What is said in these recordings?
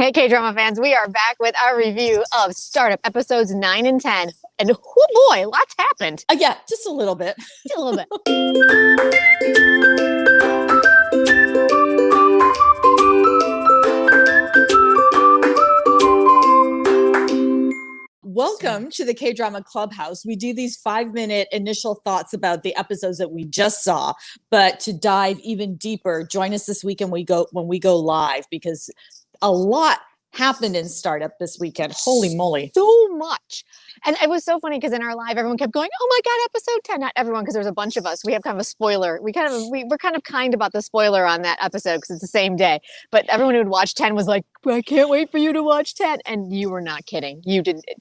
Hey, K-drama fans, we are back with our review of Startup episodes 9 and 10. And oh boy, lots happened. Yeah, just a little bit. Just a little bit. Welcome to the K-Drama Clubhouse. We do these 5-minute initial thoughts about the episodes that we just saw, but to dive even deeper, join us this weekend when we go live, because a lot happened in Startup this weekend. Holy moly. So much. And it was so funny because in our live, everyone kept going, oh my God, episode 10. Not everyone, because there's a bunch of us. We have kind of a spoiler. We're kind of kind about the spoiler on that episode because it's the same day. But everyone who would watch 10 was like, I can't wait for you to watch 10. And you were not kidding.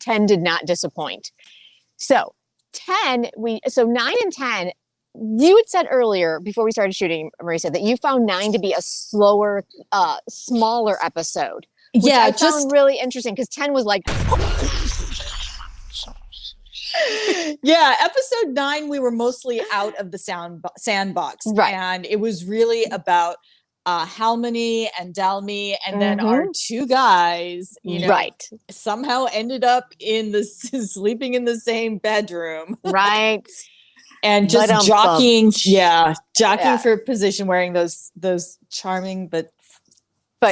10 did not disappoint. So 9 and 10, you had said earlier before we started shooting, Marisa, that you found 9 to be a slower, smaller episode. Which I found really interesting because 10 was like... Yeah, episode 9, we were mostly out of the sandbox. Right. And it was really about Halmony and Dalmy, and then our two guys, somehow ended up sleeping in the same bedroom. Right. And just jockeying for position, wearing those charming but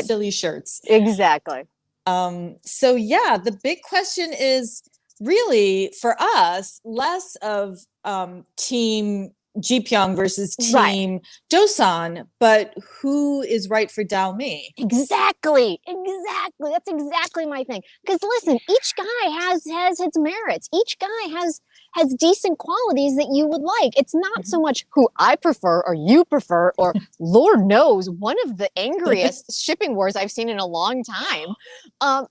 silly shirts. Exactly. So yeah, the big question is really for us less of team JiPyeong versus team DoSan, but who is right for Dalmy? Exactly. That's exactly my thing. Because listen, each guy has its merits. Each guy has decent qualities that you would like. It's not so much who I prefer or you prefer, or Lord knows, one of the angriest shipping wars I've seen in a long time.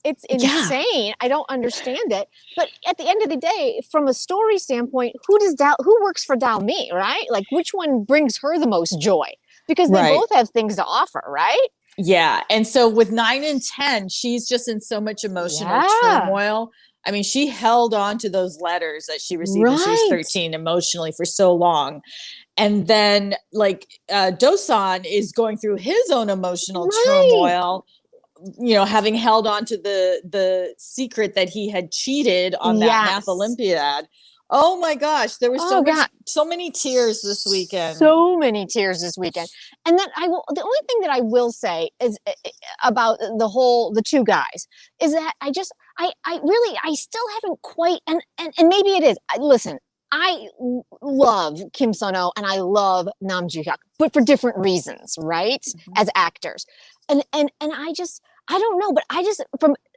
It's insane. Yeah. I don't understand it. But at the end of the day, from a story standpoint, who works for Dalmy, right? Like, which one brings her the most joy? Because they both have things to offer, right? Yeah. And so with 9 and 10, she's just in so much emotional turmoil. I mean, she held on to those letters that she received when she was 13 emotionally for so long. And then DoSan is going through his own emotional turmoil, having held on to the secret that he had cheated on that math Olympiad. Oh my gosh, there was so many tears this weekend. So many tears this weekend. And then the only thing that I will say is about the two guys is that I still haven't quite, and maybe it is. Listen, I love Kim Sun-ho and I love Nam Joo-hyuk, but for different reasons, right? As actors. And I don't know, but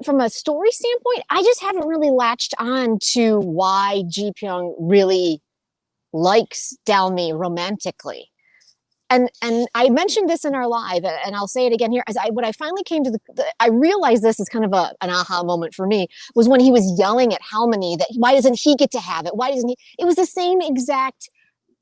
from a story standpoint, I just haven't really latched on to why JiPyeong really likes Dalmy romantically. And I mentioned this in our live, and I'll say it again here. When I finally came to I realized this is kind of an aha moment for me, was when he was yelling at Halmony that why doesn't he get to have it? Why doesn't he? It was the same exact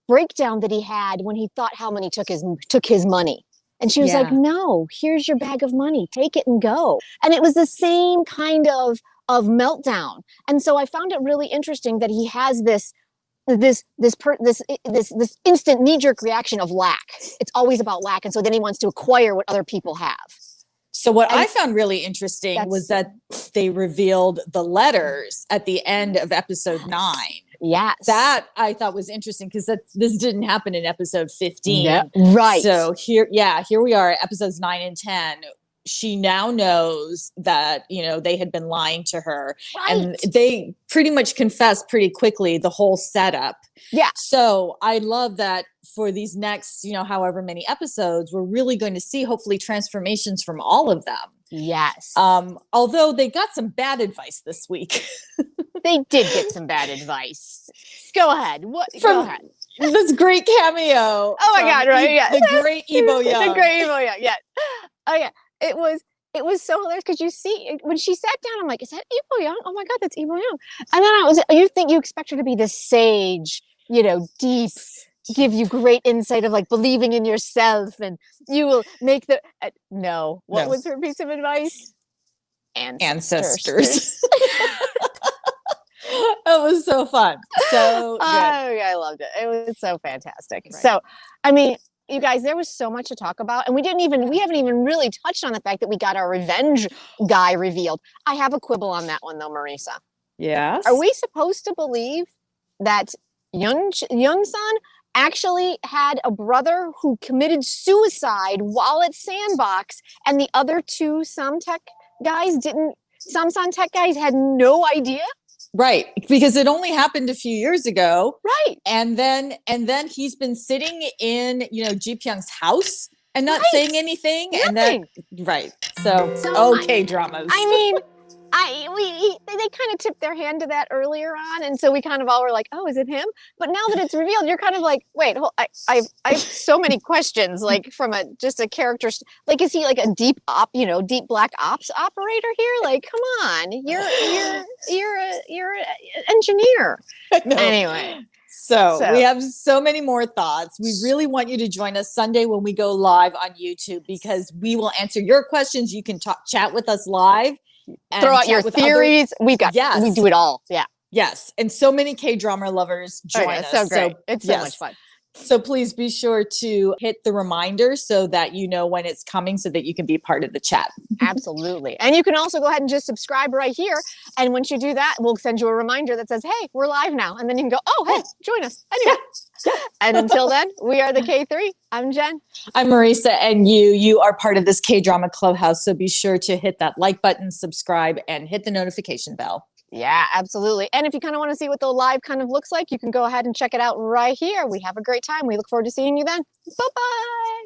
breakdown that he had when he thought Halmony took his money. And she was like, no, here's your bag of money. Take it and go. And it was the same kind of meltdown. And so I found it really interesting that he has this instant knee-jerk reaction of lack. It's always about lack. And so then he wants to acquire what other people have. So what I found really interesting was that they revealed the letters at the end of episode 9. Yes. That I thought was interesting because this didn't happen in episode 15. Yeah, right. So here we are, episodes 9 and 10. She now knows that, they had been lying to her. Right. And they pretty much confessed pretty quickly the whole setup. Yeah. So I love that for these next, however many episodes, we're really going to see hopefully transformations from all of them. Yes. Although they got some bad advice this week. They did get some bad advice. Go ahead. Go ahead. This great cameo. Oh my God! Right? Yeah. The great YongSan. The great YongSan. Yeah. Oh yeah. It was so hilarious because you see when she sat down, I'm like, is that YongSan? Oh my God, that's YongSan. And then you expect her to be this sage, deep, give you great insight of believing in yourself, and you will make no. What was her piece of advice? Ancestors. It was so fun. So good. I loved it. It was so fantastic. Right. So, I mean, you guys, there was so much to talk about, and we haven't even really touched on the fact that we got our revenge guy revealed. I have a quibble on that one though, Marisa. Yes. Are we supposed to believe that YongSan actually had a brother who committed suicide while at Sandbox, and the other two Samsan Tech guys had no idea? Right, because it only happened a few years ago. Right. And then he's been sitting in, JiPyeong's house and not saying anything. Nothing. And then right. So okay, dramas. I mean, they kind of tipped their hand to that earlier on, and so we kind of all were like, "Oh, is it him?" But now that it's revealed, you're kind of like, "Wait, I have so many questions." Like from just a character, like is he like a deep black ops operator here? Like, come on, you're an engineer. Anyway. So we have so many more thoughts. We really want you to join us Sunday when we go live on YouTube, because we will answer your questions. You can chat with us live. Throw out your theories. We do it all. Yeah. Yes. And so many K-drama lovers join us. So great. It's so much fun. So please be sure to hit the reminder so that you know when it's coming, so that you can be part of the chat. Absolutely. And you can also go ahead and just subscribe right here. And once you do that, we'll send you a reminder that says, hey, we're live now. And then you can go, oh, hey, join us. Anyway. And until then, we are the K3. I'm Jen. I'm Marisa. And you are part of this K-drama clubhouse. So be sure to hit that like button, subscribe, and hit the notification bell. Yeah, absolutely. And if you kind of want to see what the live kind of looks like, you can go ahead and check it out right here. We have a great time. We look forward to seeing you then. Bye-bye.